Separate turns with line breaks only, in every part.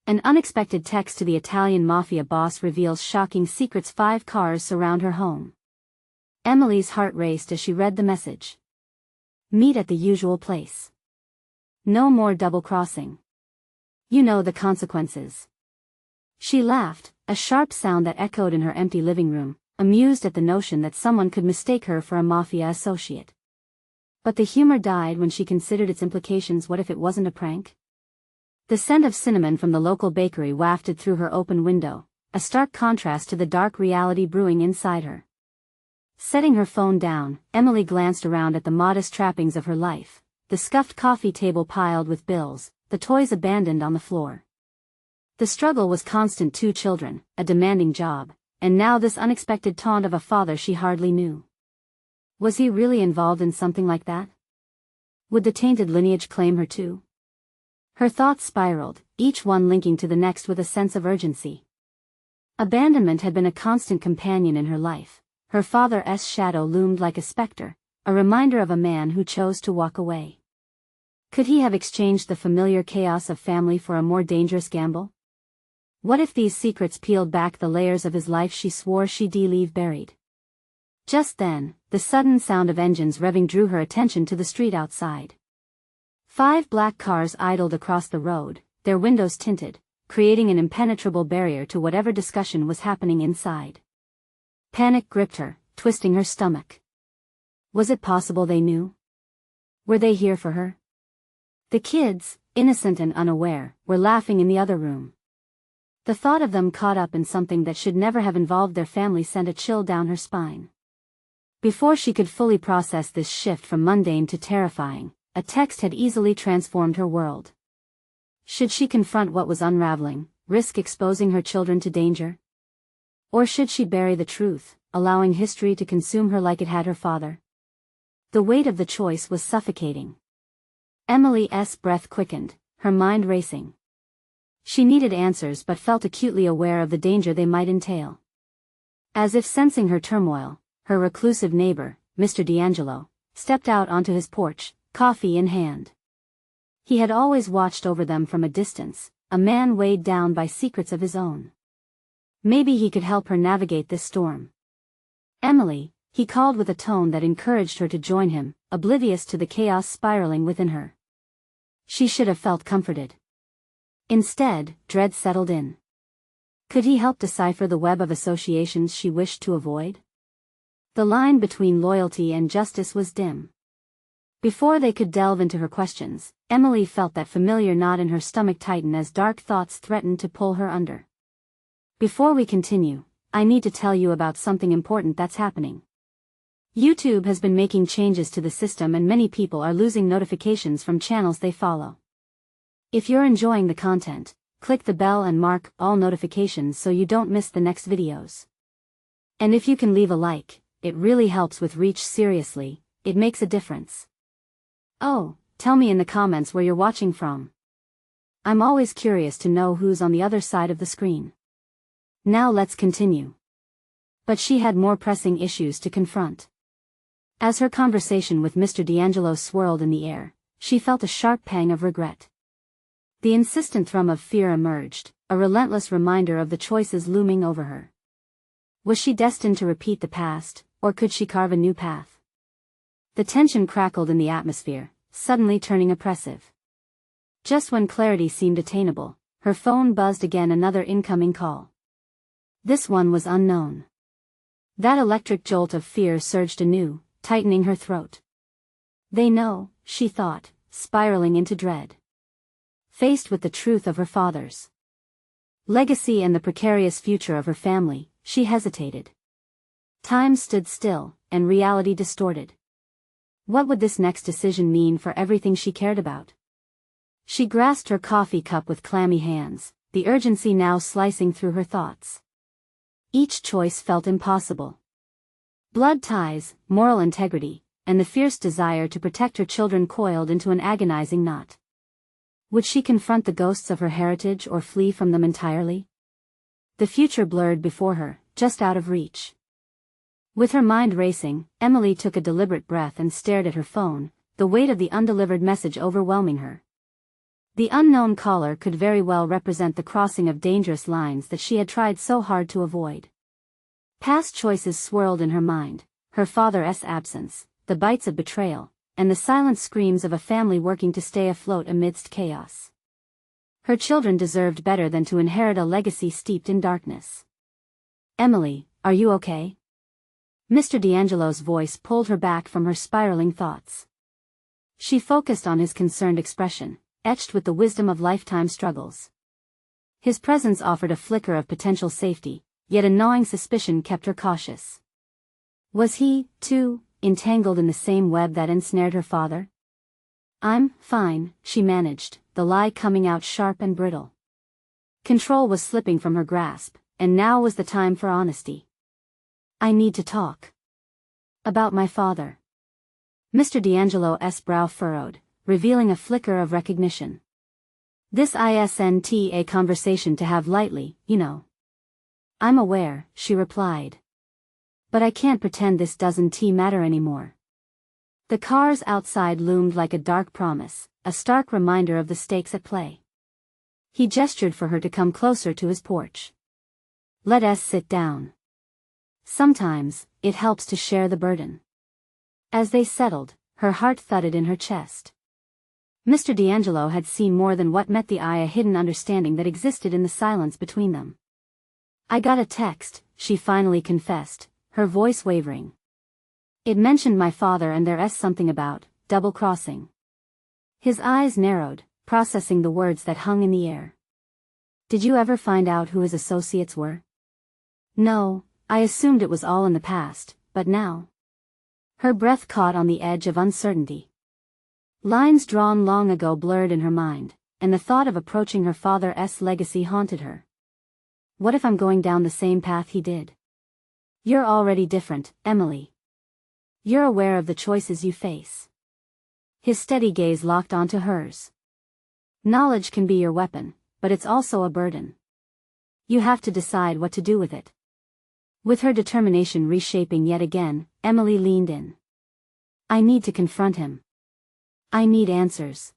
An unexpected text to the Italian Mafia boss reveals shocking secrets. 5 cars surround her home. Emily's heart raced as she read the message. Meet at the usual place. No more double-crossing. You know the consequences. She laughed, a sharp sound that echoed in her empty living room, amused at the notion that someone could mistake her for a mafia associate. But the humor died when she considered its implications. What if it wasn't a prank? The scent of cinnamon from the local bakery wafted through her open window, a stark contrast to the dark reality brewing inside her. Setting her phone down, Emily glanced around at the modest trappings of her life, the scuffed coffee table piled with bills, the toys abandoned on the floor. The struggle was constant. 2 children, a demanding job, and now this unexpected taunt of a father she hardly knew. Was he really involved in something like that? Would the tainted lineage claim her too? Her thoughts spiraled, each one linking to the next with a sense of urgency. Abandonment had been a constant companion in her life. Her father's shadow loomed like a specter, a reminder of a man who chose to walk away. Could he have exchanged the familiar chaos of family for a more dangerous gamble? What if these secrets peeled back the layers of his life she swore she'd leave buried? Just then, the sudden sound of engines revving drew her attention to the street outside. 5 black cars idled across the road, their windows tinted, creating an impenetrable barrier to whatever discussion was happening inside. Panic gripped her, twisting her stomach. Was it possible they knew? Were they here for her? The kids, innocent and unaware, were laughing in the other room. The thought of them caught up in something that should never have involved their family sent a chill down her spine. Before she could fully process this shift from mundane to terrifying, a text had easily transformed her world. Should she confront what was unraveling, risk exposing her children to danger? Or should she bury the truth, allowing history to consume her like it had her father? The weight of the choice was suffocating. Emily's breath quickened, her mind racing. She needed answers but felt acutely aware of the danger they might entail. As if sensing her turmoil, her reclusive neighbor, Mr. D'Angelo, stepped out onto his porch, coffee in hand. He had always watched over them from a distance, a man weighed down by secrets of his own. Maybe he could help her navigate this storm. Emily, he called with a tone that encouraged her to join him, oblivious to the chaos spiraling within her. She should have felt comforted. Instead, dread settled in. Could he help decipher the web of associations she wished to avoid? The line between loyalty and justice was dim. Before they could delve into her questions, Emily felt that familiar knot in her stomach tighten as dark thoughts threatened to pull her under. Before we continue, I need to tell you about something important that's happening. YouTube has been making changes to the system and many people are losing notifications from channels they follow. If you're enjoying the content, click the bell and mark all notifications so you don't miss the next videos. And if you can leave a like, it really helps with reach. Seriously, it makes a difference. Oh, tell me in the comments where you're watching from. I'm always curious to know who's on the other side of the screen. Now let's continue. But she had more pressing issues to confront. As her conversation with Mr. D'Angelo swirled in the air, she felt a sharp pang of regret. The insistent thrum of fear emerged, a relentless reminder of the choices looming over her. Was she destined to repeat the past, or could she carve a new path? The tension crackled in the atmosphere, suddenly turning oppressive. Just when clarity seemed attainable, her phone buzzed again. Another incoming call. This one was unknown. That electric jolt of fear surged anew, tightening her throat. They know, she thought, spiraling into dread. Faced with the truth of her father's legacy and the precarious future of her family, she hesitated. Time stood still, and reality distorted. What would this next decision mean for everything she cared about? She grasped her coffee cup with clammy hands, the urgency now slicing through her thoughts. Each choice felt impossible. Blood ties, moral integrity, and the fierce desire to protect her children coiled into an agonizing knot. Would she confront the ghosts of her heritage or flee from them entirely? The future blurred before her, just out of reach. With her mind racing, Emily took a deliberate breath and stared at her phone, the weight of the undelivered message overwhelming her. The unknown caller could very well represent the crossing of dangerous lines that she had tried so hard to avoid. Past choices swirled in her mind, her father's absence, the bites of betrayal, and the silent screams of a family working to stay afloat amidst chaos. Her children deserved better than to inherit a legacy steeped in darkness. "Emily, are you okay?" Mr. D'Angelo's voice pulled her back from her spiraling thoughts. She focused on his concerned expression, etched with the wisdom of lifetime struggles. His presence offered a flicker of potential safety, yet a gnawing suspicion kept her cautious. Was he, too, entangled in the same web that ensnared her father? "I'm fine," she managed, the lie coming out sharp and brittle. Control was slipping from her grasp, and now was the time for honesty. "I need to talk. About my father." Mr. D'Angelo's brow furrowed, revealing a flicker of recognition. "This isn't a conversation to have lightly, you know." "I'm aware," she replied. "But I can't pretend this doesn't matter anymore." The cars outside loomed like a dark promise, a stark reminder of the stakes at play. He gestured for her to come closer to his porch. "Let us sit down. Sometimes, it helps to share the burden." As they settled, her heart thudded in her chest. Mr. D'Angelo had seen more than what met the eye, a hidden understanding that existed in the silence between them. "I got a text," she finally confessed, her voice wavering. "It mentioned my father and there's something about double-crossing." His eyes narrowed, processing the words that hung in the air. "Did you ever find out who his associates were?" "No, I assumed it was all in the past, but now." Her breath caught on the edge of uncertainty. Lines drawn long ago blurred in her mind, and the thought of approaching her father's legacy haunted her. "What if I'm going down the same path he did?" "You're already different, Emily. You're aware of the choices you face." His steady gaze locked onto hers. "Knowledge can be your weapon, but it's also a burden. You have to decide what to do with it." With her determination reshaping yet again, Emily leaned in. "I need to confront him. I need answers.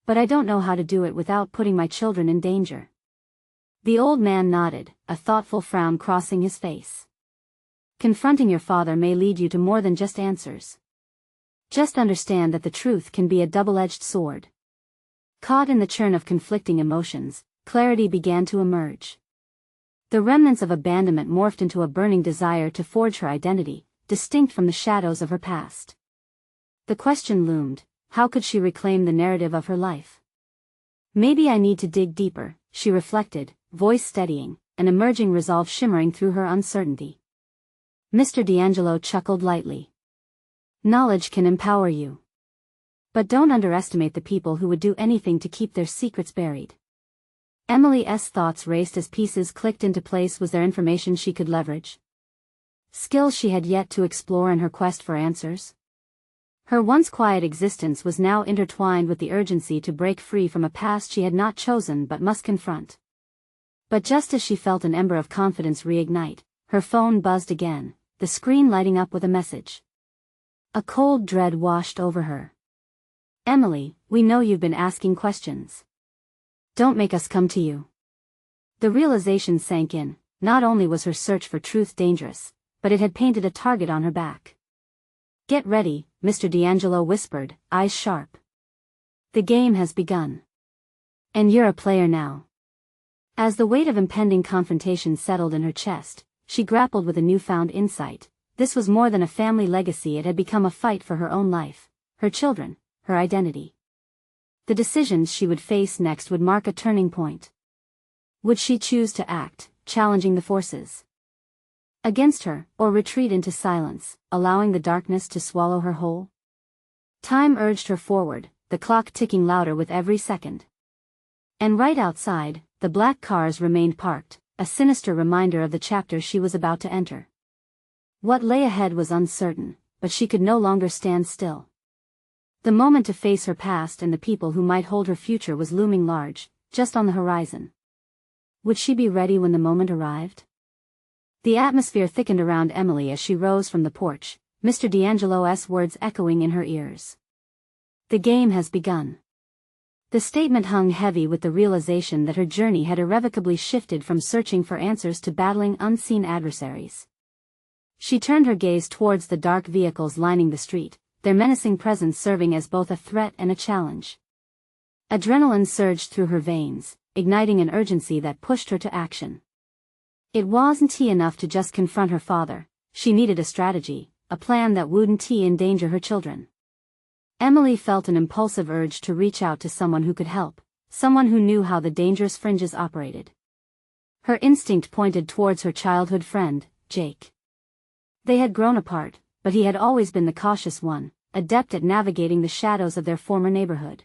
But I don't know how to do it without putting my children in danger." The old man nodded, a thoughtful frown crossing his face. "Confronting your father may lead you to more than just answers. Just understand that the truth can be a double-edged sword." Caught in the churn of conflicting emotions, clarity began to emerge. The remnants of abandonment morphed into a burning desire to forge her identity, distinct from the shadows of her past. The question loomed, how could she reclaim the narrative of her life? "Maybe I need to dig deeper," she reflected, voice steadying, an emerging resolve shimmering through her uncertainty. Mr. D'Angelo chuckled lightly. "Knowledge can empower you. But don't underestimate the people who would do anything to keep their secrets buried." Emily's thoughts raced as pieces clicked into place. Was there information she could leverage? Skills she had yet to explore in her quest for answers? Her once quiet existence was now intertwined with the urgency to break free from a past she had not chosen but must confront. But just as she felt an ember of confidence reignite, her phone buzzed again, the screen lighting up with a message. A cold dread washed over her. "Emily, we know you've been asking questions. Don't make us come to you." The realization sank in. Not only was her search for truth dangerous, but it had painted a target on her back. "Get ready," Mr. D'Angelo whispered, eyes sharp. "The game has begun. And you're a player now." As the weight of impending confrontation settled in her chest, she grappled with a newfound insight. This was more than a family legacy, it had become a fight for her own life, her children, her identity. The decisions she would face next would mark a turning point. Would she choose to act, challenging the forces against her, or retreat into silence, allowing the darkness to swallow her whole? Time urged her forward, the clock ticking louder with every second. And right outside, the black cars remained parked, a sinister reminder of the chapter she was about to enter. What lay ahead was uncertain, but she could no longer stand still. The moment to face her past and the people who might hold her future was looming large, just on the horizon. Would she be ready when the moment arrived? The atmosphere thickened around Emily as she rose from the porch, Mr. D'Angelo's words echoing in her ears. "The game has begun. The statement hung heavy with the realization that her journey had irrevocably shifted from searching for answers to battling unseen adversaries. She turned her gaze towards the dark vehicles lining the street, their menacing presence serving as both a threat and a challenge. Adrenaline surged through her veins, igniting an urgency that pushed her to action. It wasn't enough to just confront her father. She needed a strategy, a plan that wouldn't endanger her children. Emily felt an impulsive urge to reach out to someone who could help, someone who knew how the dangerous fringes operated. Her instinct pointed towards her childhood friend, Jake. They had grown apart, but he had always been the cautious one, adept at navigating the shadows of their former neighborhood.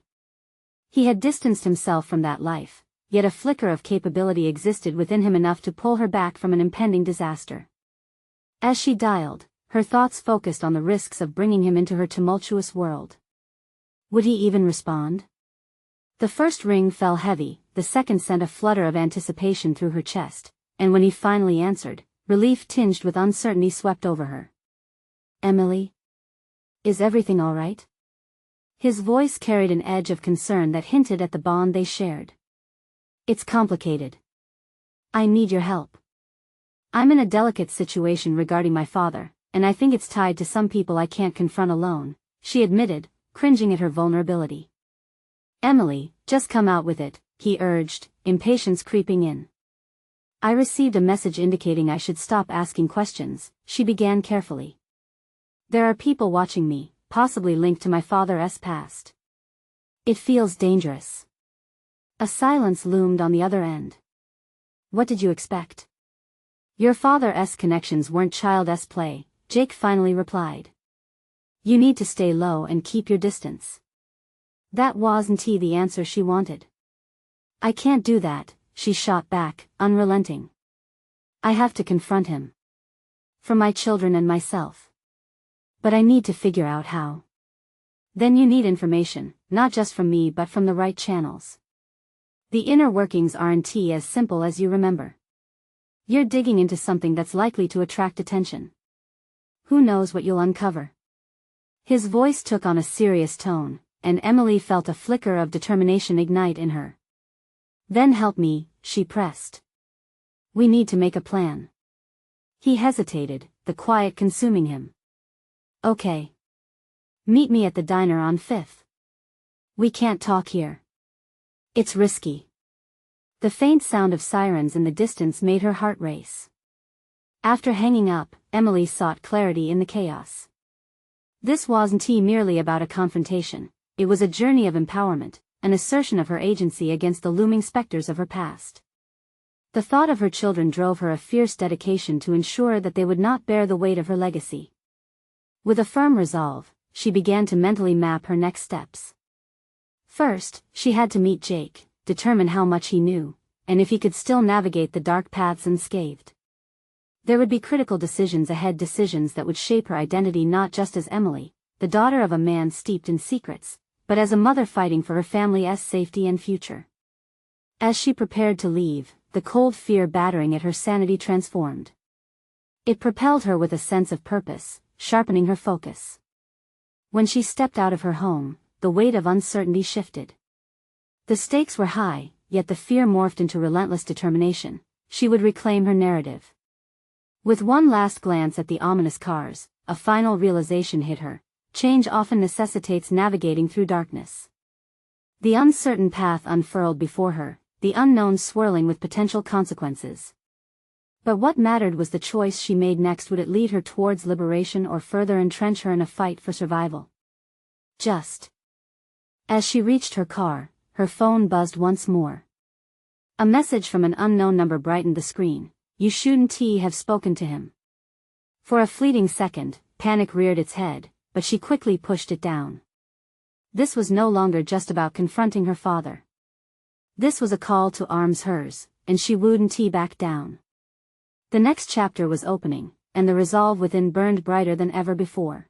He had distanced himself from that life, yet a flicker of capability existed within him enough to pull her back from an impending disaster. As she dialed, her thoughts focused on the risks of bringing him into her tumultuous world. Would he even respond? The first ring fell heavy, the second sent a flutter of anticipation through her chest, and when he finally answered, relief tinged with uncertainty swept over her. "Emily? Is everything all right?" His voice carried an edge of concern that hinted at the bond they shared. "It's complicated. I need your help. I'm in a delicate situation regarding my father, and I think it's tied to some people I can't confront alone," she admitted, cringing at her vulnerability. "Emily, just come out with it," he urged, impatience creeping in. "I received a message indicating I should stop asking questions," she began carefully. "There are people watching me, possibly linked to my father's past. It feels dangerous." A silence loomed on the other end. "What did you expect?" "Your father's connections weren't child's play," Jake finally replied. "You need to stay low and keep your distance." That wasn't the answer she wanted. "I can't do that," she shot back, unrelenting. "I have to confront him. For my children and myself. But I need to figure out how." "Then you need information, not just from me but from the right channels. The inner workings aren't as simple as you remember. You're digging into something that's likely to attract attention. Who knows what you'll uncover?" His voice took on a serious tone, and Emily felt a flicker of determination ignite in her. "Then help me," she pressed. "We need to make a plan." He hesitated, the quiet consuming him. "Okay. Meet me at the diner on 5th. We can't talk here. It's risky." The faint sound of sirens in the distance made her heart race. After hanging up, Emily sought clarity in the chaos. This wasn't merely about a confrontation, it was a journey of empowerment, an assertion of her agency against the looming specters of her past. The thought of her children drove her a fierce dedication to ensure that they would not bear the weight of her legacy. With a firm resolve, she began to mentally map her next steps. First, she had to meet Jake, determine how much he knew, and if he could still navigate the dark paths unscathed. There would be critical decisions ahead, decisions that would shape her identity not just as Emily, the daughter of a man steeped in secrets, but as a mother fighting for her family's safety and future. As she prepared to leave, the cold fear battering at her sanity transformed. It propelled her with a sense of purpose, sharpening her focus. When she stepped out of her home, the weight of uncertainty shifted. The stakes were high, yet the fear morphed into relentless determination. She would reclaim her narrative. With one last glance at the ominous cars, a final realization hit her: change often necessitates navigating through darkness. The uncertain path unfurled before her, the unknown swirling with potential consequences. But what mattered was the choice she made next. Would it lead her towards liberation or further entrench her in a fight for survival? Just as she reached her car, her phone buzzed once more. A message from an unknown number brightened the screen. "You shouldn't have spoken to him." For a fleeting second, panic reared its head, but she quickly pushed it down. This was no longer just about confronting her father. This was a call to arms, hers, and she wouldn't back down. The next chapter was opening, and the resolve within burned brighter than ever before.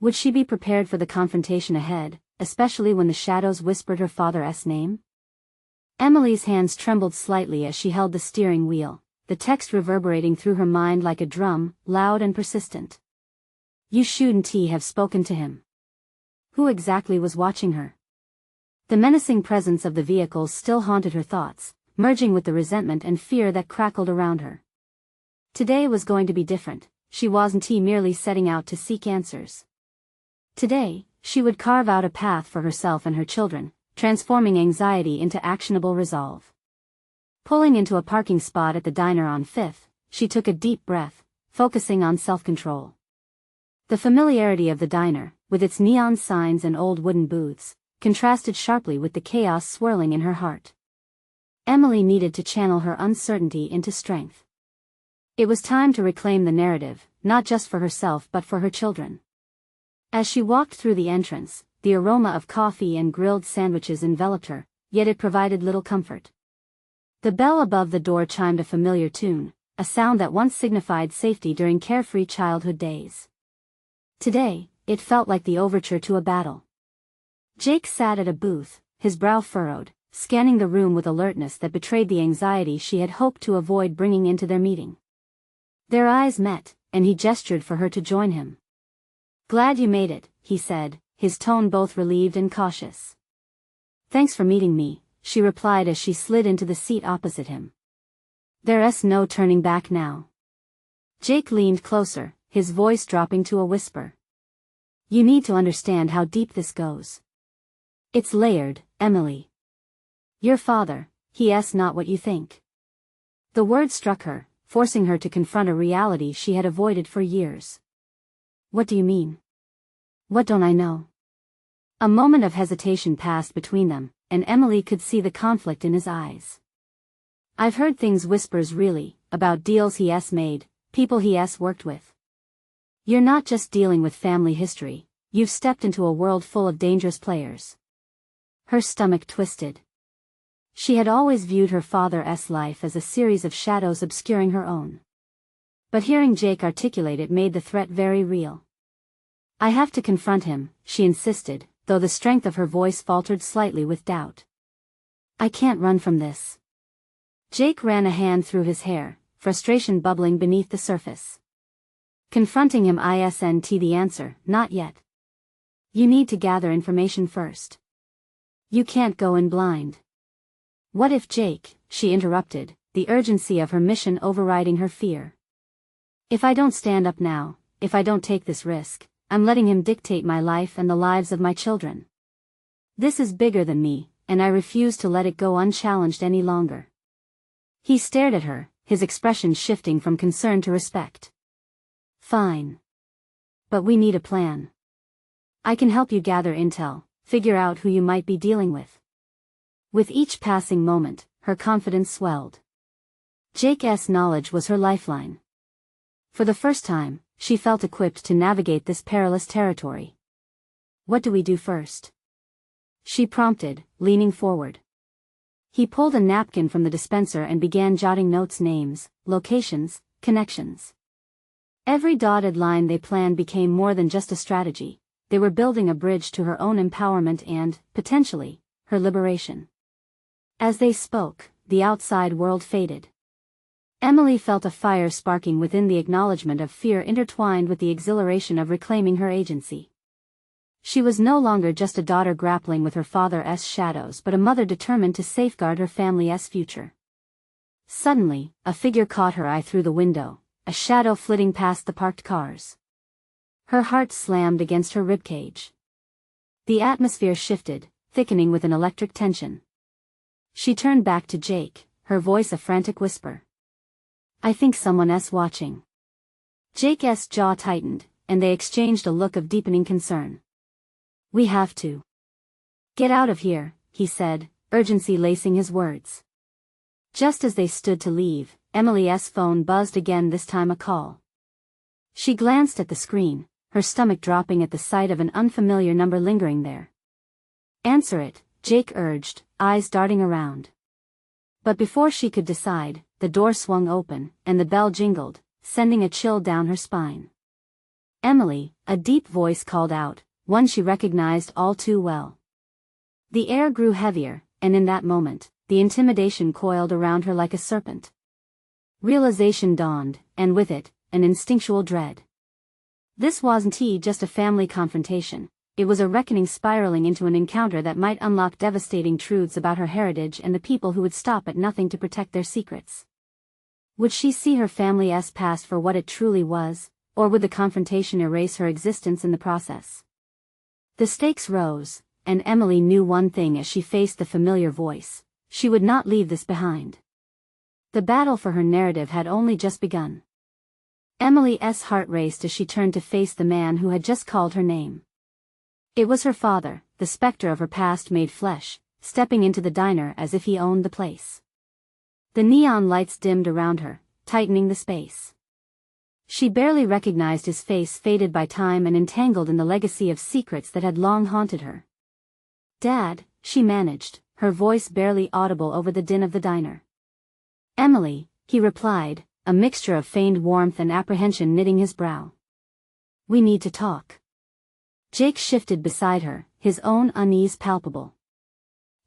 Would she be prepared for the confrontation ahead, especially when the shadows whispered her father's name? Emily's hands trembled slightly as she held the steering wheel, the text reverberating through her mind like a drum, loud and persistent. "You shouldn't have spoken to him." Who exactly was watching her? The menacing presence of the vehicles still haunted her thoughts, merging with the resentment and fear that crackled around her. Today was going to be different. She wasn't merely setting out to seek answers. Today, she would carve out a path for herself and her children, transforming anxiety into actionable resolve. Pulling into a parking spot at the diner on 5th, she took a deep breath, focusing on self-control. The familiarity of the diner, with its neon signs and old wooden booths, contrasted sharply with the chaos swirling in her heart. Emily needed to channel her uncertainty into strength. It was time to reclaim the narrative, not just for herself but for her children. As she walked through the entrance, the aroma of coffee and grilled sandwiches enveloped her, yet it provided little comfort. The bell above the door chimed a familiar tune, a sound that once signified safety during carefree childhood days. Today, it felt like the overture to a battle. Jake sat at a booth, his brow furrowed, scanning the room with alertness that betrayed the anxiety she had hoped to avoid bringing into their meeting. Their eyes met, and he gestured for her to join him. "Glad you made it," he said, his tone both relieved and cautious. "Thanks for meeting me," she replied as she slid into the seat opposite him. "There's no turning back now." Jake leaned closer, his voice dropping to a whisper. "You need to understand how deep this goes. It's layered, Emily. Your father, he's not what you think." The word struck her, forcing her to confront a reality she had avoided for years. "What do you mean? What don't I know?" A moment of hesitation passed between them, and Emily could see the conflict in his eyes. "I've heard things whispers really, about deals he's made, people he's worked with. You're not just dealing with family history, you've stepped into a world full of dangerous players." Her stomach twisted. She had always viewed her father's life as a series of shadows obscuring her own. But hearing Jake articulate it made the threat very real. "I have to confront him," she insisted, though the strength of her voice faltered slightly with doubt. "I can't run from this." Jake ran a hand through his hair, frustration bubbling beneath the surface. "Confronting him isn't the answer, not yet. You need to gather information first. You can't go in blind." "What if Jake," she interrupted, the urgency of her mission overriding her fear. "If I don't stand up now, if I don't take this risk, I'm letting him dictate my life and the lives of my children. This is bigger than me, and I refuse to let it go unchallenged any longer." He stared at her, his expression shifting from concern to respect. "Fine. But we need a plan. I can help you gather intel, figure out who you might be dealing with." With each passing moment, her confidence swelled. Jake's knowledge was her lifeline. For the first time, she felt equipped to navigate this perilous territory. "What do we do first?" she prompted, leaning forward. He pulled a napkin from the dispenser and began jotting notes: names, locations, connections. Every dotted line they planned became more than just a strategy. They were building a bridge to her own empowerment and, potentially, her liberation. As they spoke, the outside world faded. Emily felt a fire sparking within, the acknowledgement of fear intertwined with the exhilaration of reclaiming her agency. She was no longer just a daughter grappling with her father's shadows but a mother determined to safeguard her family's future. Suddenly, a figure caught her eye through the window, a shadow flitting past the parked cars. Her heart slammed against her ribcage. The atmosphere shifted, thickening with an electric tension. She turned back to Jake, her voice a frantic whisper. "I think someone's watching." Jake's jaw tightened, and they exchanged a look of deepening concern. "We have to get out of here," he said, urgency lacing his words. Just as they stood to leave, Emily's phone buzzed again, this time a call. She glanced at the screen, her stomach dropping at the sight of an unfamiliar number lingering there. "Answer it," Jake urged, eyes darting around. But before she could decide, the door swung open, and the bell jingled, sending a chill down her spine. "Emily," a deep voice called out, one she recognized all too well. The air grew heavier, and in that moment, the intimidation coiled around her like a serpent. Realization dawned, and with it, an instinctual dread. This wasn't just a family confrontation, it was a reckoning spiraling into an encounter that might unlock devastating truths about her heritage and the people who would stop at nothing to protect their secrets. Would she see her family's past for what it truly was, or would the confrontation erase her existence in the process? The stakes rose, and Emily knew one thing as she faced the familiar voice: she would not leave this behind. The battle for her narrative had only just begun. Emily's heart raced as she turned to face the man who had just called her name. It was her father, the specter of her past made flesh, stepping into the diner as if he owned the place. The neon lights dimmed around her, tightening the space. She barely recognized his face, faded by time and entangled in the legacy of secrets that had long haunted her. "Dad," she managed, her voice barely audible over the din of the diner. "Emily," he replied, a mixture of feigned warmth and apprehension knitting his brow. "We need to talk." Jake shifted beside her, his own unease palpable.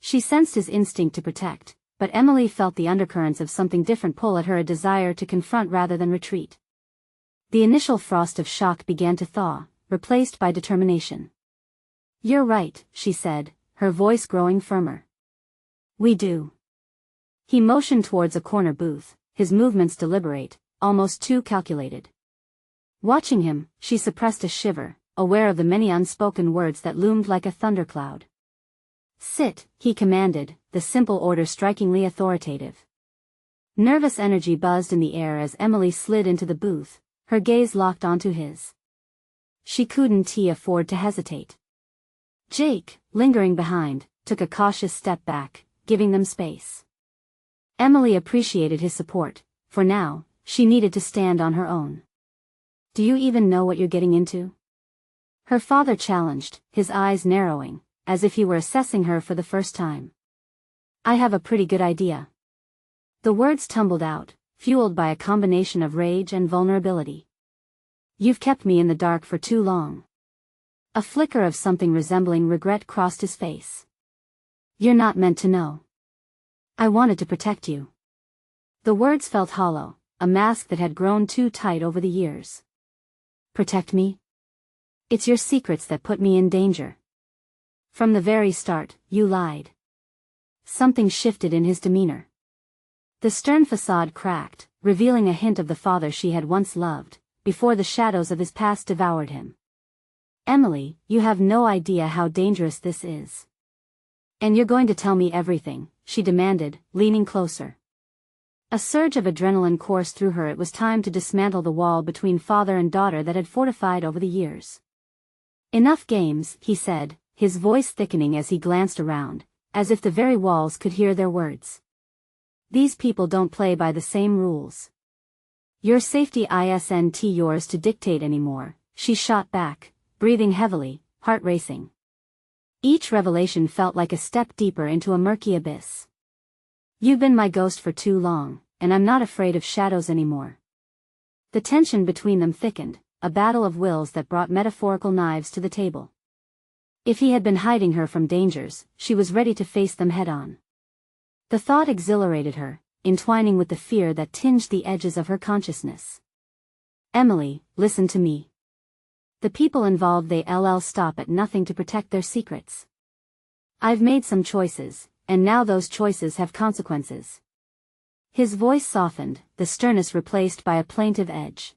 She sensed his instinct to protect, but Emily felt the undercurrents of something different pull at her, a desire to confront rather than retreat. The initial frost of shock began to thaw, replaced by determination. "You're right," she said, her voice growing firmer. "We do." He motioned towards a corner booth, his movements deliberate, almost too calculated. Watching him, she suppressed a shiver, aware of the many unspoken words that loomed like a thundercloud. "Sit," he commanded, the simple order strikingly authoritative. Nervous energy buzzed in the air as Emily slid into the booth, her gaze locked onto his. She couldn't afford to hesitate. Jake, lingering behind, took a cautious step back, giving them space. Emily appreciated his support, for now, she needed to stand on her own. "Do you even know what you're getting into?" Her father challenged, his eyes narrowing, as if he were assessing her for the first time. "I have a pretty good idea." The words tumbled out, fueled by a combination of rage and vulnerability. "You've kept me in the dark for too long." A flicker of something resembling regret crossed his face. "You're not meant to know. I wanted to protect you." The words felt hollow, a mask that had grown too tight over the years. "Protect me? It's your secrets that put me in danger. From the very start, you lied." Something shifted in his demeanor. The stern facade cracked, revealing a hint of the father she had once loved, before the shadows of his past devoured him. "Emily, you have no idea how dangerous this is. And you're going to tell me everything," she demanded, leaning closer. A surge of adrenaline coursed through her. It was time to dismantle the wall between father and daughter that had fortified over the years. "Enough games," he said, his voice thickening as he glanced around, as if the very walls could hear their words. "These people don't play by the same rules. Your safety isn't yours to dictate anymore," she shot back, breathing heavily, heart racing. Each revelation felt like a step deeper into a murky abyss. "You've been my ghost for too long, and I'm not afraid of shadows anymore." The tension between them thickened, a battle of wills that brought metaphorical knives to the table. If he had been hiding her from dangers, she was ready to face them head-on. The thought exhilarated her, entwining with the fear that tinged the edges of her consciousness. "Emily, listen to me. The people involved, they'll stop at nothing to protect their secrets. I've made some choices, and now those choices have consequences." His voice softened, the sternness replaced by a plaintive edge.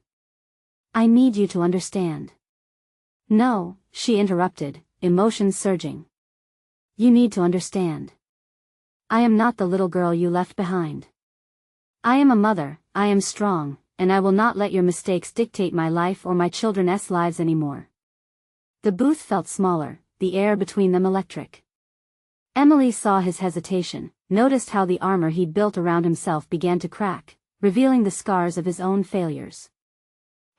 "I need you to understand." "No," she interrupted, emotions surging. "You need to understand. I am not the little girl you left behind. I am a mother, I am strong, and I will not let your mistakes dictate my life or my children's lives anymore." The booth felt smaller, the air between them electric. Emily saw his hesitation, noticed how the armor he'd built around himself began to crack, revealing the scars of his own failures.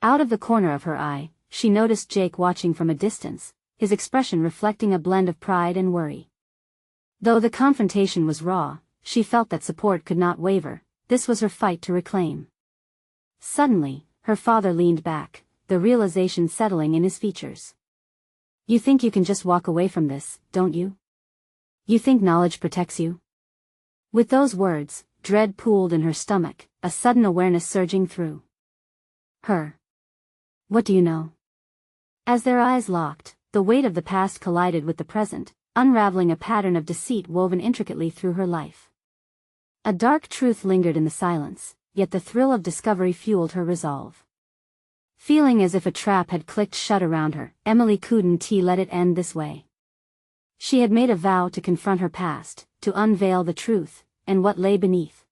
Out of the corner of her eye, she noticed Jake watching from a distance, his expression reflecting a blend of pride and worry. Though the confrontation was raw, she felt that support could not waver. This was her fight to reclaim. Suddenly, her father leaned back, the realization settling in his features. "You think you can just walk away from this, don't you? You think knowledge protects you?" With those words, dread pooled in her stomach, a sudden awareness surging through her. "What do you know?" As their eyes locked, the weight of the past collided with the present, unraveling a pattern of deceit woven intricately through her life. A dark truth lingered in the silence, yet the thrill of discovery fueled her resolve. Feeling as if a trap had clicked shut around her, Emily couldn't let it end this way. She had made a vow to confront her past, to unveil the truth, and what lay beneath.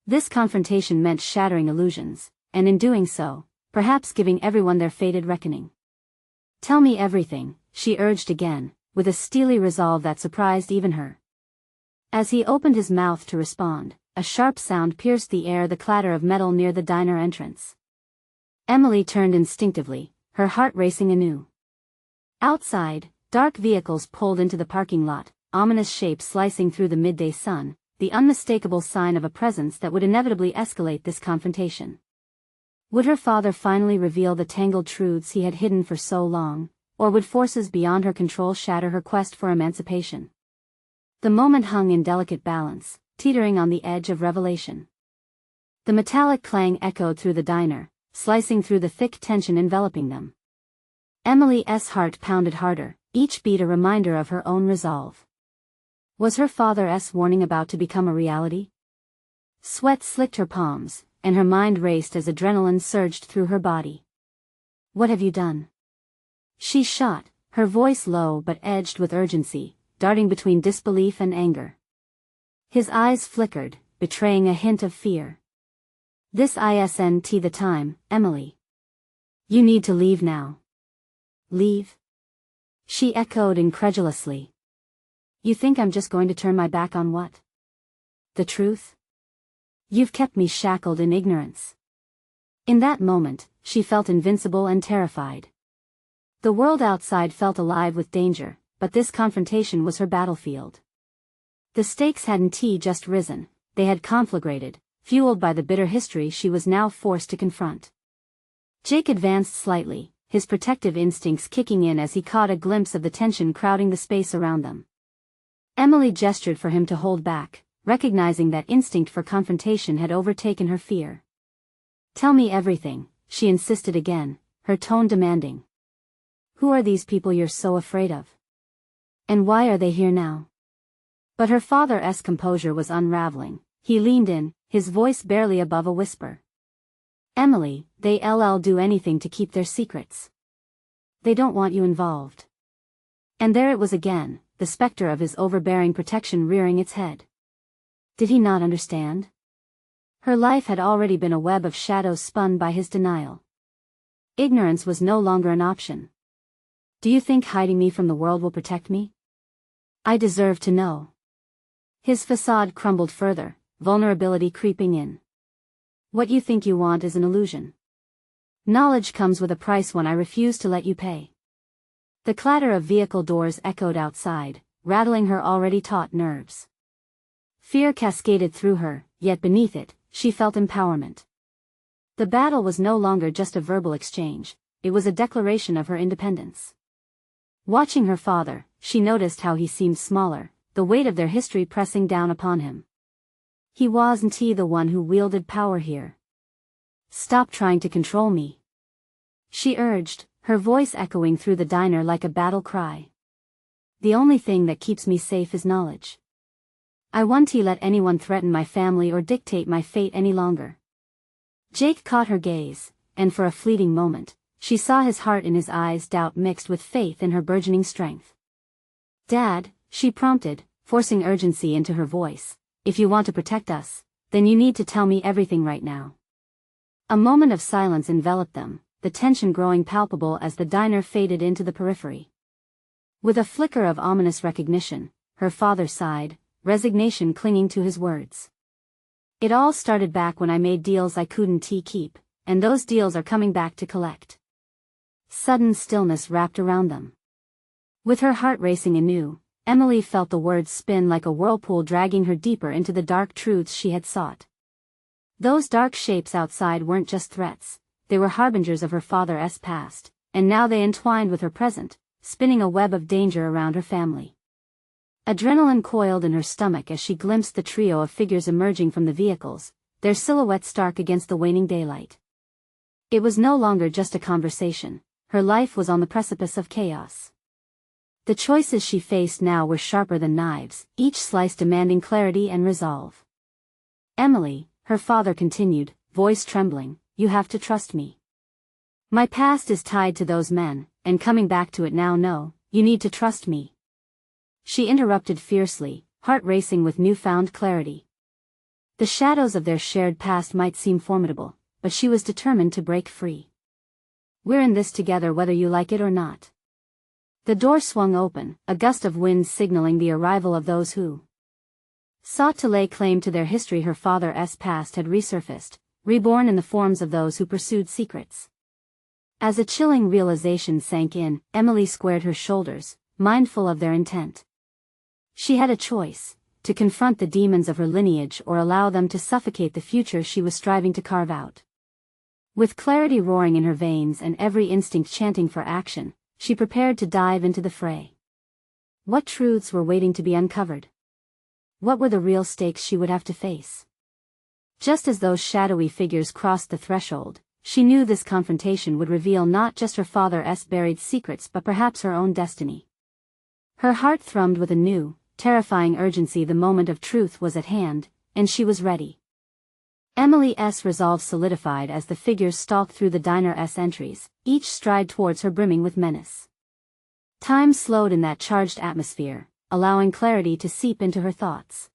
This confrontation meant shattering illusions, and in doing so, perhaps giving everyone their fated reckoning. "Tell me everything," she urged again, with a steely resolve that surprised even her. As he opened his mouth to respond, a sharp sound pierced the air, the clatter of metal near the diner entrance. Emily turned instinctively, her heart racing anew. Outside, dark vehicles pulled into the parking lot, ominous shapes slicing through the midday sun, the unmistakable sign of a presence that would inevitably escalate this confrontation. Would her father finally reveal the tangled truths he had hidden for so long, or would forces beyond her control shatter her quest for emancipation? The moment hung in delicate balance, teetering on the edge of revelation. The metallic clang echoed through the diner, slicing through the thick tension enveloping them. Emily's heart pounded harder, each beat a reminder of her own resolve. Was her father's warning about to become a reality? Sweat slicked her palms, and her mind raced as adrenaline surged through her body. "What have you done?" she shot, her voice low but edged with urgency, darting between disbelief and anger. His eyes flickered, betraying a hint of fear. "This isn't the time, Emily. You need to leave now." "Leave?" she echoed incredulously. "You think I'm just going to turn my back on what? The truth? You've kept me shackled in ignorance." In that moment, she felt invincible and terrified. The world outside felt alive with danger, but this confrontation was her battlefield. The stakes hadn't just risen, they had conflagrated, fueled by the bitter history she was now forced to confront. Jake advanced slightly, his protective instincts kicking in as he caught a glimpse of the tension crowding the space around them. Emily gestured for him to hold back, recognizing that instinct for confrontation had overtaken her fear. "Tell me everything," she insisted again, her tone demanding. "Who are these people you're so afraid of? And why are they here now?" But her father's composure was unraveling. He leaned in, his voice barely above a whisper. "Emily, they'll do anything to keep their secrets. They don't want you involved." And there it was again, the specter of his overbearing protection rearing its head. Did he not understand? Her life had already been a web of shadows spun by his denial. Ignorance was no longer an option. "Do you think hiding me from the world will protect me? I deserve to know." His facade crumbled further, vulnerability creeping in. "What you think you want is an illusion. Knowledge comes with a price one I refuse to let you pay." The clatter of vehicle doors echoed outside, rattling her already taut nerves. Fear cascaded through her, yet beneath it, she felt empowerment. The battle was no longer just a verbal exchange, it was a declaration of her independence. Watching her father, she noticed how he seemed smaller, the weight of their history pressing down upon him. He wasn't the one who wielded power here. "Stop trying to control me," she urged, her voice echoing through the diner like a battle cry. "The only thing that keeps me safe is knowledge. I won't let anyone threaten my family or dictate my fate any longer." Jake caught her gaze, and for a fleeting moment, she saw his heart in his eyes, doubt mixed with faith in her burgeoning strength. "Dad," she prompted, forcing urgency into her voice, "if you want to protect us, then you need to tell me everything right now." A moment of silence enveloped them, the tension growing palpable as the diner faded into the periphery. With a flicker of ominous recognition, her father sighed, resignation clinging to his words. "It all started back when I made deals I couldn't keep, and those deals are coming back to collect." Sudden stillness wrapped around them. With her heart racing anew, Emily felt the words spin like a whirlpool, dragging her deeper into the dark truths she had sought. Those dark shapes outside weren't just threats, they were harbingers of her father's past, and now they entwined with her present, spinning a web of danger around her family. Adrenaline coiled in her stomach as she glimpsed the trio of figures emerging from the vehicles, their silhouettes stark against the waning daylight. It was no longer just a conversation, her life was on the precipice of chaos. The choices she faced now were sharper than knives, each slice demanding clarity and resolve. "Emily," her father continued, voice trembling, "you have to trust me. My past is tied to those men, and coming back to it now, no, you need to trust me." She interrupted fiercely, heart racing with newfound clarity. The shadows of their shared past might seem formidable, but she was determined to break free. "We're in this together whether you like it or not." The door swung open, a gust of wind signaling the arrival of those who sought to lay claim to their history. Her father's past had resurfaced, reborn in the forms of those who pursued secrets. As a chilling realization sank in, Emily squared her shoulders, mindful of their intent. She had a choice: to confront the demons of her lineage or allow them to suffocate the future she was striving to carve out. With clarity roaring in her veins and every instinct chanting for action, she prepared to dive into the fray. What truths were waiting to be uncovered? What were the real stakes she would have to face? Just as those shadowy figures crossed the threshold, she knew this confrontation would reveal not just her father's buried secrets but perhaps her own destiny. Her heart thrummed with a new, terrifying urgency. The moment of truth was at hand, and she was ready. Emily's resolve solidified as the figures stalked through the diner's entries, each stride towards her brimming with menace. Time slowed in that charged atmosphere, allowing clarity to seep into her thoughts.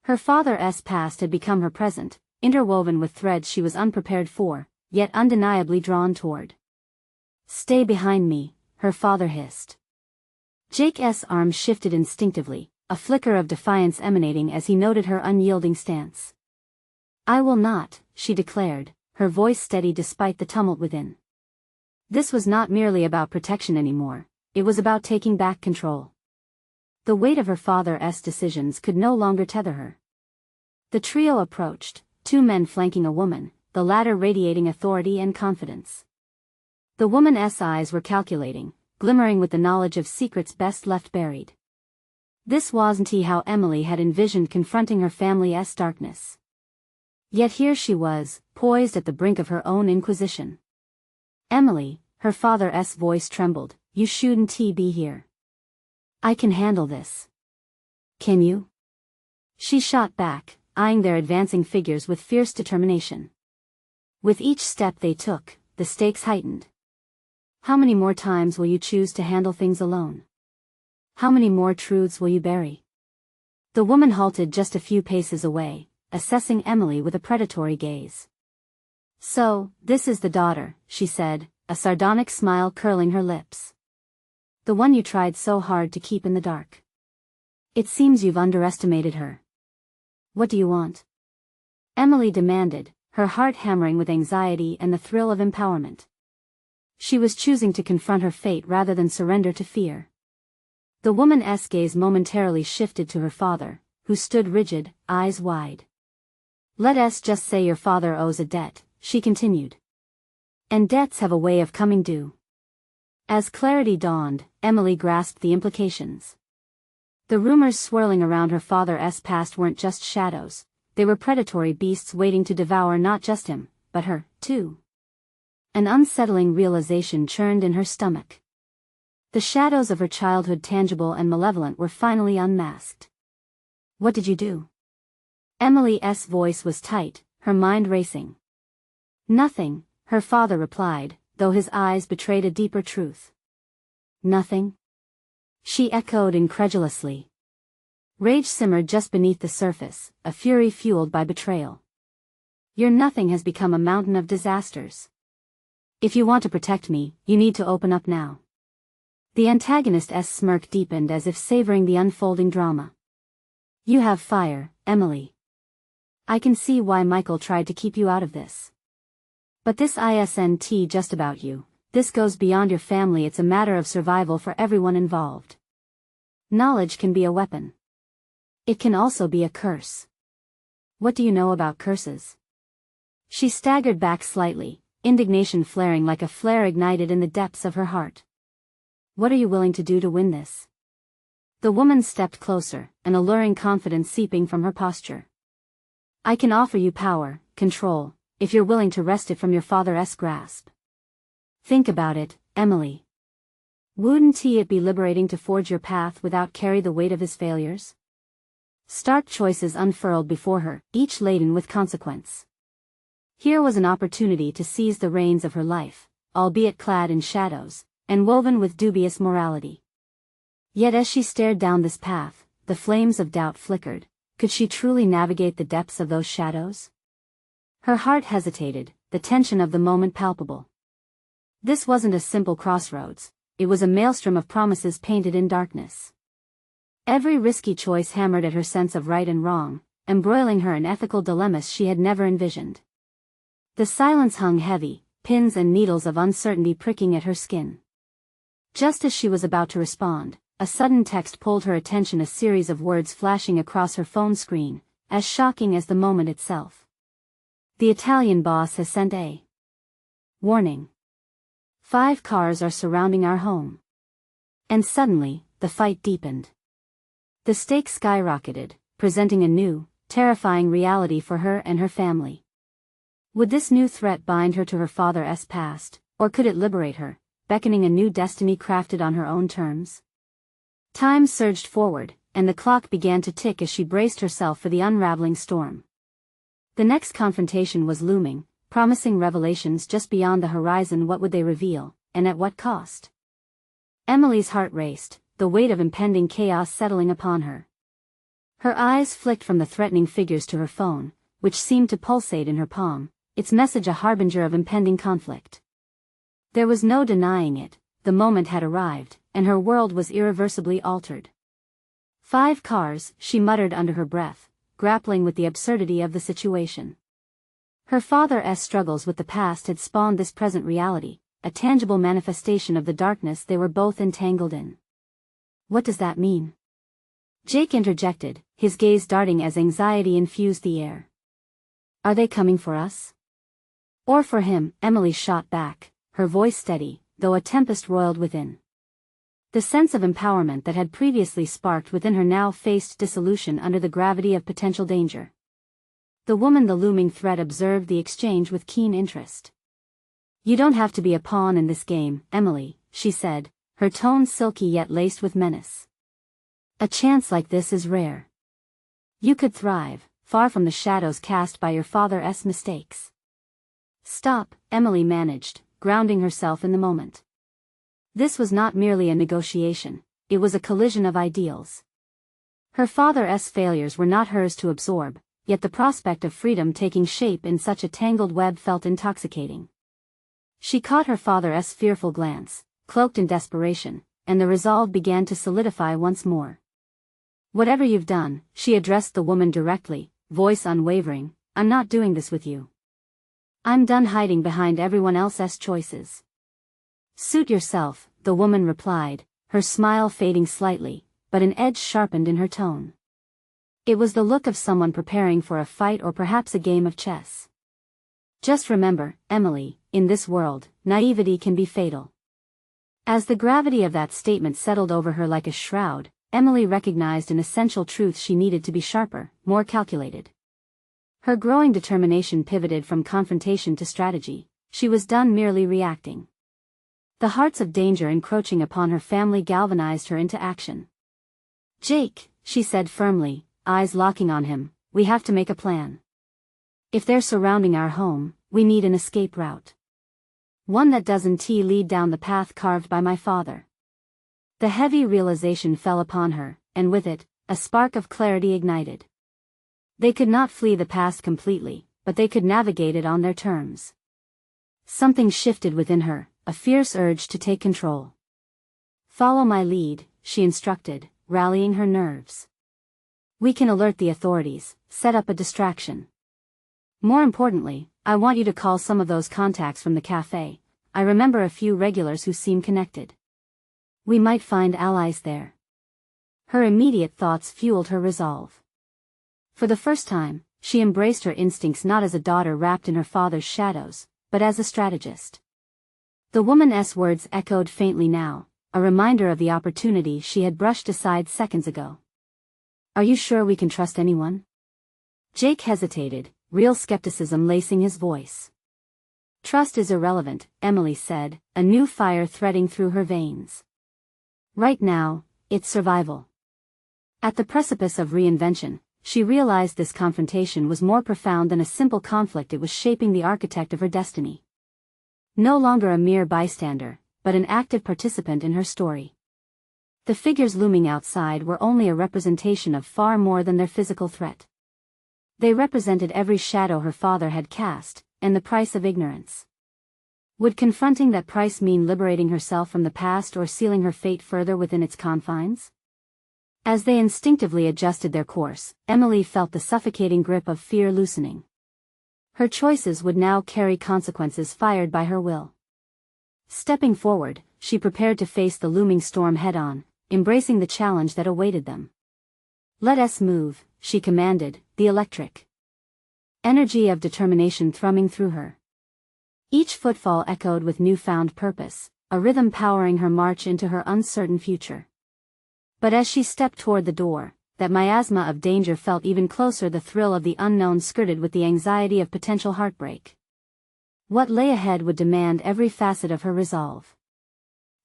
Her father's past had become her present, interwoven with threads she was unprepared for, yet undeniably drawn toward. "Stay behind me," her father hissed. Jake's arm shifted instinctively, a flicker of defiance emanating as he noted her unyielding stance. "I will not," she declared, her voice steady despite the tumult within. This was not merely about protection anymore, it was about taking back control. The weight of her father's decisions could no longer tether her. The trio approached, 2 men flanking a woman, the latter radiating authority and confidence. The woman's eyes were calculating, glimmering with the knowledge of secrets best left buried. This wasn't how Emily had envisioned confronting her family's darkness. Yet here she was, poised at the brink of her own inquisition. "Emily," her father's voice trembled, "you shouldn't be here. I can handle this." "Can you?" She shot back, eyeing their advancing figures with fierce determination. With each step they took, the stakes heightened. "How many more times will you choose to handle things alone? How many more truths will you bury?" The woman halted just a few paces away, assessing Emily with a predatory gaze. "So, this is the daughter," she said, a sardonic smile curling her lips. "The one you tried so hard to keep in the dark. It seems you've underestimated her. What do you want?" Emily demanded, her heart hammering with anxiety and the thrill of empowerment. She was choosing to confront her fate rather than surrender to fear. The woman's gaze momentarily shifted to her father, who stood rigid, eyes wide. "Let's just say your father owes a debt," she continued. "And debts have a way of coming due." As clarity dawned, Emily grasped the implications. The rumors swirling around her father's past weren't just shadows, they were predatory beasts waiting to devour not just him, but her, too. An unsettling realization churned in her stomach. The shadows of her childhood, tangible and malevolent, were finally unmasked. "What did you do?" Emily's voice was tight, her mind racing. "Nothing," her father replied, though his eyes betrayed a deeper truth. "Nothing?" she echoed incredulously. Rage simmered just beneath the surface, a fury fueled by betrayal. "Your nothing has become a mountain of disasters. If you want to protect me, you need to open up now." The antagonist's smirk deepened as if savoring the unfolding drama. "You have fire, Emily. I can see why Michael tried to keep you out of this. But this isn't just about you, this goes beyond your family. It's a matter of survival for everyone involved. Knowledge can be a weapon. It can also be a curse. What do you know about curses?" She staggered back slightly, indignation flaring like a flare ignited in the depths of her heart. "What are you willing to do to win this?" The woman stepped closer, an alluring confidence seeping from her posture. "I can offer you power, control, if you're willing to wrest it from your father's grasp. Think about it, Emily. Wouldn't it be liberating to forge your path without carry the weight of his failures? Stark choices unfurled before her, each laden with consequence. Here was an opportunity to seize the reins of her life, albeit clad in shadows, and woven with dubious morality. Yet as she stared down this path, the flames of doubt flickered. Could she truly navigate the depths of those shadows? Her heart hesitated, the tension of the moment palpable. This wasn't a simple crossroads, it was a maelstrom of promises painted in darkness. Every risky choice hammered at her sense of right and wrong, embroiling her in ethical dilemmas she had never envisioned. The silence hung heavy, pins and needles of uncertainty pricking at her skin. Just as she was about to respond, a sudden text pulled her attention, a series of words flashing across her phone screen, as shocking as the moment itself. The Italian boss has sent a warning. 5 cars are surrounding our home. And suddenly, the fight deepened. The stakes skyrocketed, presenting a new, terrifying reality for her and her family. Would this new threat bind her to her father's past, or could it liberate her, beckoning a new destiny crafted on her own terms? Time surged forward, and the clock began to tick as she braced herself for the unraveling storm. The next confrontation was looming, promising revelations just beyond the horizon. What would they reveal, and at what cost? Emily's heart raced, the weight of impending chaos settling upon her. Her eyes flicked from the threatening figures to her phone, which seemed to pulsate in her palm, its message a harbinger of impending conflict. There was no denying it, the moment had arrived, and her world was irreversibly altered. 5 cars, she muttered under her breath, grappling with the absurdity of the situation. Her father's struggles with the past had spawned this present reality, a tangible manifestation of the darkness they were both entangled in. What does that mean? Jake interjected, his gaze darting as anxiety infused the air. Are they coming for us? Or for him? Emily shot back, her voice steady, though a tempest roiled within. The sense of empowerment that had previously sparked within her now faced dissolution under the gravity of potential danger. The woman, the looming threat, observed the exchange with keen interest. You don't have to be a pawn in this game, Emily, she said, her tone silky yet laced with menace. A chance like this is rare. You could thrive, far from the shadows cast by your father's mistakes. Stop, Emily managed, grounding herself in the moment. This was not merely a negotiation, it was a collision of ideals. Her father's failures were not hers to absorb, yet the prospect of freedom taking shape in such a tangled web felt intoxicating. She caught her father's fearful glance, cloaked in desperation, and the resolve began to solidify once more. Whatever you've done, she addressed the woman directly, voice unwavering, I'm not doing this with you. I'm done hiding behind everyone else's choices. Suit yourself, the woman replied, her smile fading slightly, but an edge sharpened in her tone. It was the look of someone preparing for a fight or perhaps a game of chess. Just remember, Emily, in this world, naivety can be fatal. As the gravity of that statement settled over her like a shroud, Emily recognized an essential truth: she needed to be sharper, more calculated. Her growing determination pivoted from confrontation to strategy. She was done merely reacting. The hearts of danger encroaching upon her family galvanized her into action. Jake, she said firmly, eyes locking on him, we have to make a plan. If they're surrounding our home, we need an escape route. One that doesn't lead down the path carved by my father. The heavy realization fell upon her, and with it, a spark of clarity ignited. They could not flee the past completely, but they could navigate it on their terms. Something shifted within her, a fierce urge to take control. Follow my lead, she instructed, rallying her nerves. We can alert the authorities, set up a distraction. More importantly, I want you to call some of those contacts from the cafe. I remember a few regulars who seem connected. We might find allies there. Her immediate thoughts fueled her resolve. For the first time, she embraced her instincts not as a daughter wrapped in her father's shadows, but as a strategist. The woman's words echoed faintly now, a reminder of the opportunity she had brushed aside seconds ago. Are you sure we can trust anyone? Jake hesitated, real skepticism lacing his voice. Trust is irrelevant, Emily said, a new fire threading through her veins. Right now, it's survival. At the precipice of reinvention, she realized this confrontation was more profound than a simple conflict. It was shaping the architect of her destiny. No longer a mere bystander, but an active participant in her story. The figures looming outside were only a representation of far more than their physical threat. They represented every shadow her father had cast, and the price of ignorance. Would confronting that price mean liberating herself from the past or sealing her fate further within its confines? As they instinctively adjusted their course, Emily felt the suffocating grip of fear loosening. Her choices would now carry consequences fired by her will. Stepping forward, she prepared to face the looming storm head-on, embracing the challenge that awaited them. "Let us move," she commanded, the electric energy of determination thrumming through her. Each footfall echoed with newfound purpose, a rhythm powering her march into her uncertain future. But as she stepped toward the door, that miasma of danger felt even closer. The thrill of the unknown skirted with the anxiety of potential heartbreak. What lay ahead would demand every facet of her resolve.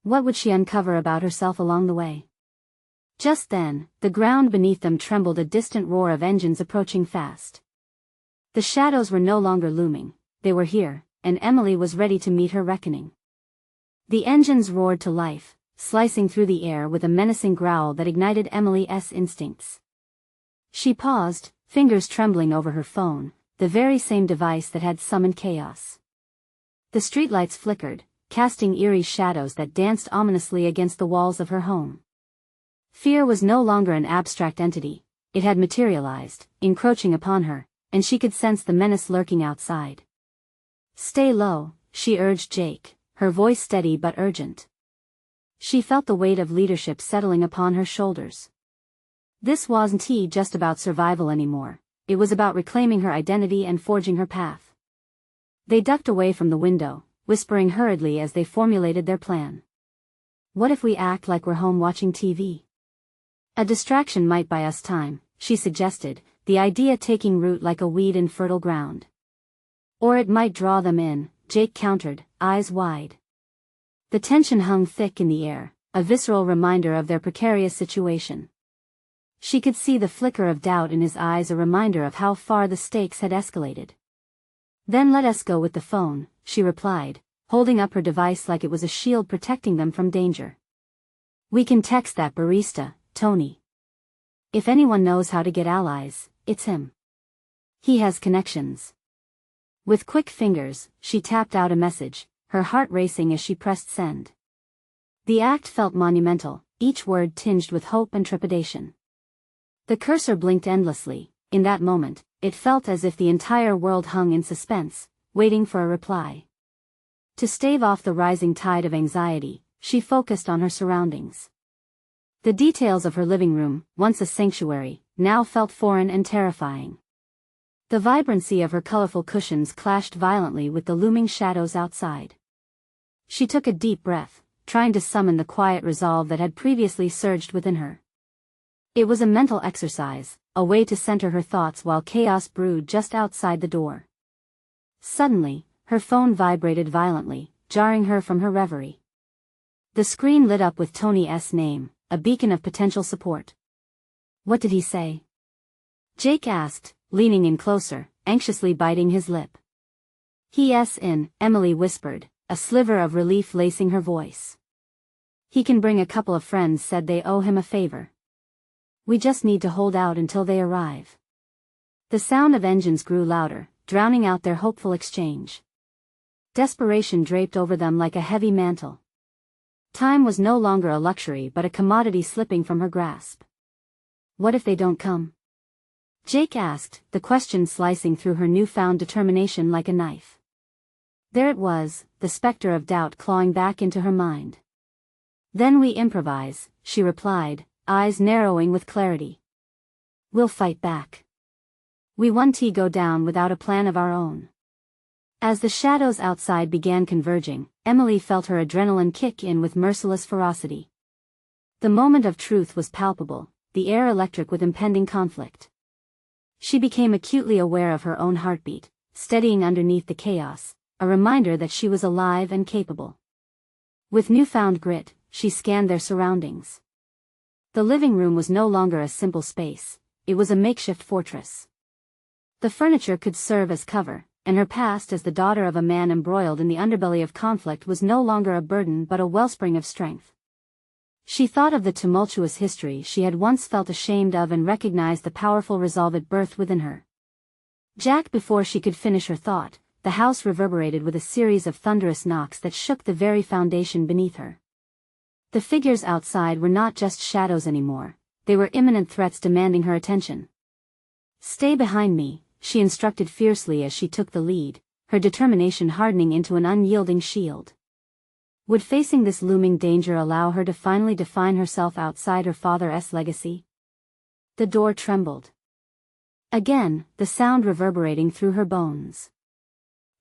What would she uncover about herself along the way? Just then, the ground beneath them trembled, a distant roar of engines approaching fast. The shadows were no longer looming, they were here, and Emily was ready to meet her reckoning. The engines roared to life, slicing through the air with a menacing growl that ignited Emily's instincts. She paused, fingers trembling over her phone, the very same device that had summoned chaos. The streetlights flickered, casting eerie shadows that danced ominously against the walls of her home. Fear was no longer an abstract entity, it had materialized, encroaching upon her, and she could sense the menace lurking outside. "Stay low," she urged Jake, her voice steady but urgent. She felt the weight of leadership settling upon her shoulders. This wasn't just about survival anymore, it was about reclaiming her identity and forging her path. They ducked away from the window, whispering hurriedly as they formulated their plan. "What if we act like we're home watching TV? A distraction might buy us time," she suggested, the idea taking root like a weed in fertile ground. "Or it might draw them in," Jake countered, eyes wide. The tension hung thick in the air, a visceral reminder of their precarious situation. She could see the flicker of doubt in his eyes, a reminder of how far the stakes had escalated. "Then let us go with the phone," she replied, holding up her device like it was a shield protecting them from danger. "We can text that barista, Tony. If anyone knows how to get allies, it's him. He has connections." With quick fingers, she tapped out a message, her heart racing as she pressed send. The act felt monumental, each word tinged with hope and trepidation. The cursor blinked endlessly. In that moment, it felt as if the entire world hung in suspense, waiting for a reply. To stave off the rising tide of anxiety, she focused on her surroundings. The details of her living room, once a sanctuary, now felt foreign and terrifying. The vibrancy of her colorful cushions clashed violently with the looming shadows outside. She took a deep breath, trying to summon the quiet resolve that had previously surged within her. It was a mental exercise, a way to center her thoughts while chaos brewed just outside the door. Suddenly, her phone vibrated violently, jarring her from her reverie. The screen lit up with Tony's name, a beacon of potential support. "What did he say?" Jake asked, leaning in closer, anxiously biting his lip. "He's in," Emily whispered, a sliver of relief lacing her voice. "He can bring a couple of friends, said they owe him a favor. We just need to hold out until they arrive." The sound of engines grew louder, drowning out their hopeful exchange. Desperation draped over them like a heavy mantle. Time was no longer a luxury but a commodity slipping from her grasp. "What if they don't come?" Jake asked, the question slicing through her newfound determination like a knife. There it was, the specter of doubt clawing back into her mind. "Then we improvise," she replied, eyes narrowing with clarity. "We'll fight back. We won't go down without a plan of our own." As the shadows outside began converging, Emily felt her adrenaline kick in with merciless ferocity. The moment of truth was palpable, the air electric with impending conflict. She became acutely aware of her own heartbeat, steadying underneath the chaos, a reminder that she was alive and capable. With newfound grit, she scanned their surroundings. The living room was no longer a simple space, it was a makeshift fortress. The furniture could serve as cover, and her past as the daughter of a man embroiled in the underbelly of conflict was no longer a burden but a wellspring of strength. She thought of the tumultuous history she had once felt ashamed of and recognized the powerful resolve at birth within her. Jack, before she could finish her thought, the house reverberated with a series of thunderous knocks that shook the very foundation beneath her. The figures outside were not just shadows anymore, they were imminent threats demanding her attention. "Stay behind me," she instructed fiercely as she took the lead, her determination hardening into an unyielding shield. Would facing this looming danger allow her to finally define herself outside her father's legacy? The door trembled. Again, the sound reverberating through her bones.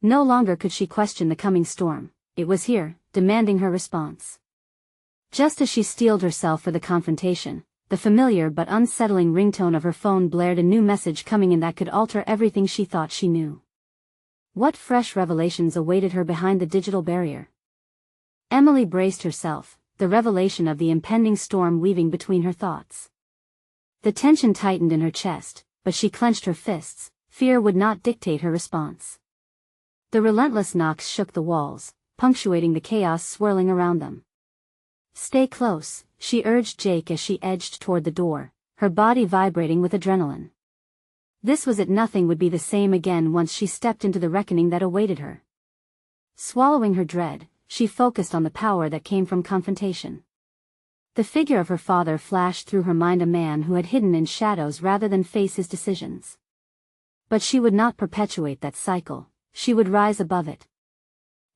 No longer could she question the coming storm, it was here, demanding her response. Just as she steeled herself for the confrontation, the familiar but unsettling ringtone of her phone blared, a new message coming in that could alter everything she thought she knew. What fresh revelations awaited her behind the digital barrier? Emily braced herself, the revelation of the impending storm weaving between her thoughts. The tension tightened in her chest, but she clenched her fists, fear would not dictate her response. The relentless knocks shook the walls, punctuating the chaos swirling around them. "Stay close," she urged Jake as she edged toward the door, her body vibrating with adrenaline. This was it, nothing would be the same again once she stepped into the reckoning that awaited her. Swallowing her dread, she focused on the power that came from confrontation. The figure of her father flashed through her mind, a man who had hidden in shadows rather than face his decisions. But she would not perpetuate that cycle, she would rise above it.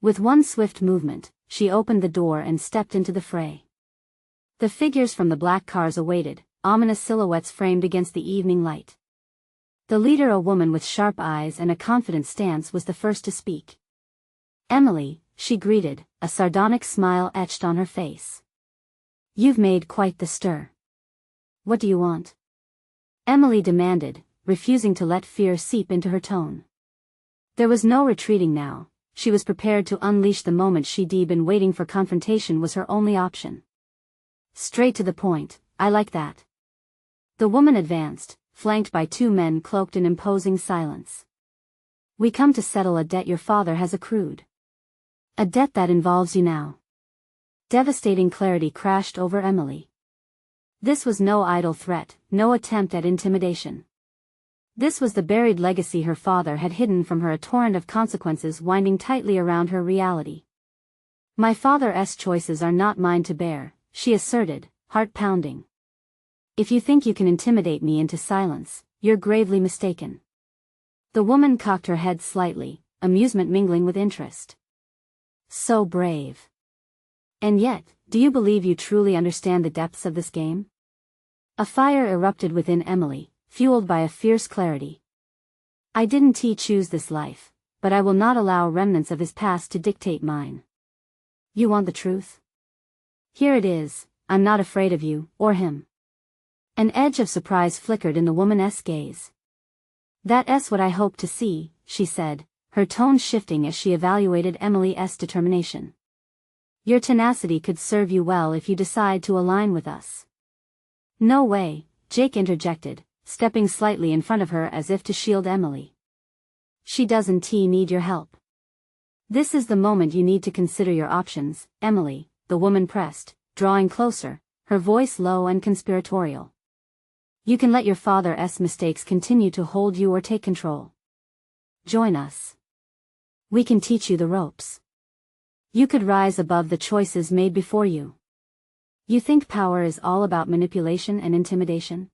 With one swift movement, she opened the door and stepped into the fray. The figures from the black cars awaited, ominous silhouettes framed against the evening light. The leader, a woman with sharp eyes and a confident stance, was the first to speak. "Emily," she greeted, a sardonic smile etched on her face. "You've made quite the stir. What do you want?" Emily demanded, refusing to let fear seep into her tone. There was no retreating now. She was prepared to unleash the moment she'd been waiting for. Confrontation was her only option. "Straight to the point, I like that." The woman advanced, flanked by two men cloaked in imposing silence. "We come to settle a debt your father has accrued. A debt that involves you now." Devastating clarity crashed over Emily. This was no idle threat, no attempt at intimidation. This was the buried legacy her father had hidden from her, a torrent of consequences winding tightly around her reality. "My father's choices are not mine to bear," she asserted, heart pounding. "If you think you can intimidate me into silence, you're gravely mistaken." The woman cocked her head slightly, amusement mingling with interest. "So brave. And yet, do you believe you truly understand the depths of this game?" A fire erupted within Emily, fueled by a fierce clarity. "I didn't choose this life, but I will not allow remnants of his past to dictate mine. You want the truth? Here it is, I'm not afraid of you, or him." An edge of surprise flickered in the woman's gaze. "That's what I hoped to see," she said, her tone shifting as she evaluated Emily's determination. "Your tenacity could serve you well if you decide to align with us." "No way," Jake interjected, stepping slightly in front of her as if to shield Emily. "She doesn't need your help. This is the moment you need to consider your options, Emily," the woman pressed, drawing closer, her voice low and conspiratorial. "You can let your father's mistakes continue to hold you or take control. Join us. We can teach you the ropes. You could rise above the choices made before you. You think power is all about manipulation and intimidation?"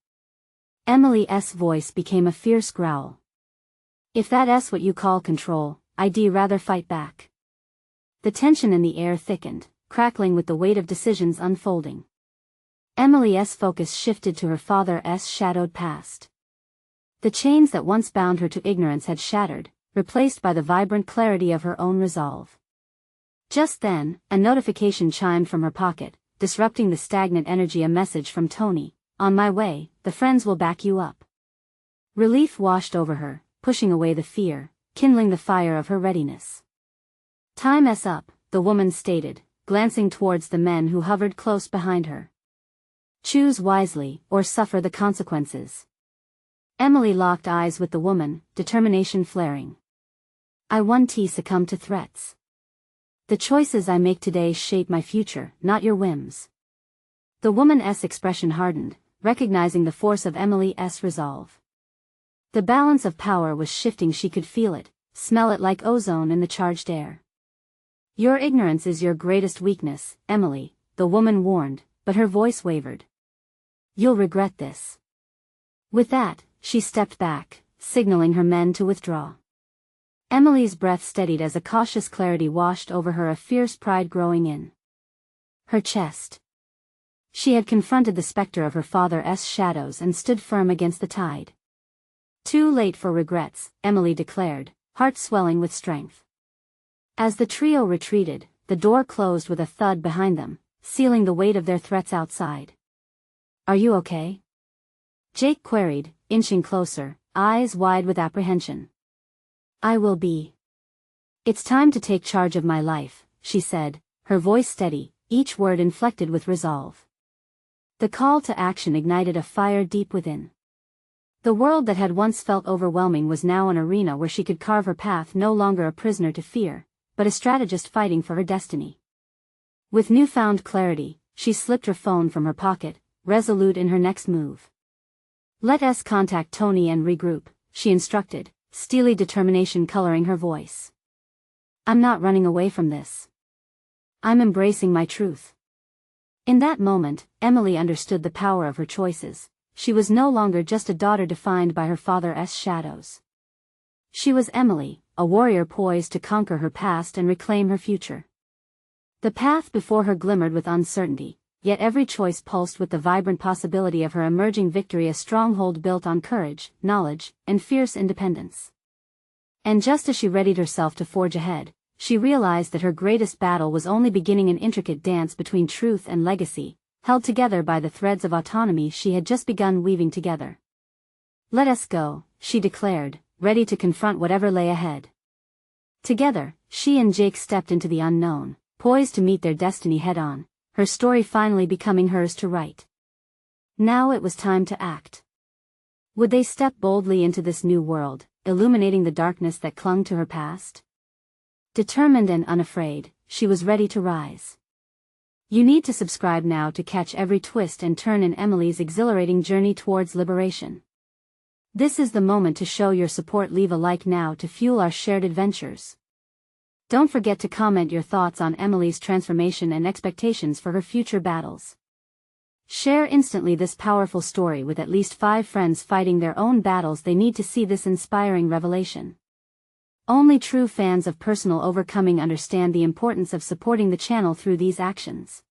Emily's voice became a fierce growl. "If that's what you call control, I'd rather fight back." The tension in the air thickened, crackling with the weight of decisions unfolding. Emily's focus shifted to her father's shadowed past. The chains that once bound her to ignorance had shattered, replaced by the vibrant clarity of her own resolve. Just then, a notification chimed from her pocket, disrupting the stagnant energy. A message from Tony. "On my way, the friends will back you up." Relief washed over her, pushing away the fear, kindling the fire of her readiness. "Time's up," the woman stated, glancing towards the men who hovered close behind her. Choose wisely, or suffer the consequences. Emily locked eyes with the woman, determination flaring. I won't succumb to threats. The choices I make today shape my future, not your whims. The woman's expression hardened, recognizing the force of Emily's resolve. The balance of power was shifting, she could feel it, smell it like ozone in the charged air. Your ignorance is your greatest weakness, Emily, the woman warned, but her voice wavered. You'll regret this. With that, she stepped back, signaling her men to withdraw. Emily's breath steadied as a cautious clarity washed over her, a fierce pride growing in her chest. She had confronted the specter of her father's shadows and stood firm against the tide. Too late for regrets, Emily declared, heart swelling with strength. As the trio retreated, the door closed with a thud behind them, sealing the weight of their threats outside. Are you okay? Jake queried, inching closer, eyes wide with apprehension. I will be. It's time to take charge of my life, she said, her voice steady, each word inflected with resolve. The call to action ignited a fire deep within. The world that had once felt overwhelming was now an arena where she could carve her path, no longer a prisoner to fear, but a strategist fighting for her destiny. With newfound clarity, she slipped her phone from her pocket, resolute in her next move. Let us contact Tony and regroup, she instructed, steely determination coloring her voice. I'm not running away from this. I'm embracing my truth. In that moment, Emily understood the power of her choices. She was no longer just a daughter defined by her father's shadows. She was Emily, a warrior poised to conquer her past and reclaim her future. The path before her glimmered with uncertainty, yet every choice pulsed with the vibrant possibility of her emerging victory, a stronghold built on courage, knowledge, and fierce independence. And just as she readied herself to forge ahead, she realized that her greatest battle was only beginning, an intricate dance between truth and legacy, held together by the threads of autonomy she had just begun weaving together. Let us go, she declared, ready to confront whatever lay ahead. Together, she and Jake stepped into the unknown, poised to meet their destiny head-on, her story finally becoming hers to write. Now it was time to act. Would they step boldly into this new world, illuminating the darkness that clung to her past? Determined and unafraid, she was ready to rise. You need to subscribe now to catch every twist and turn in Emily's exhilarating journey towards liberation. This is the moment to show your support. Leave a like now to fuel our shared adventures. Don't forget to comment your thoughts on Emily's transformation and expectations for her future battles. Share instantly this powerful story with at least 5 friends fighting their own battles. They need to see this inspiring revelation. Only true fans of personal overcoming understand the importance of supporting the channel through these actions.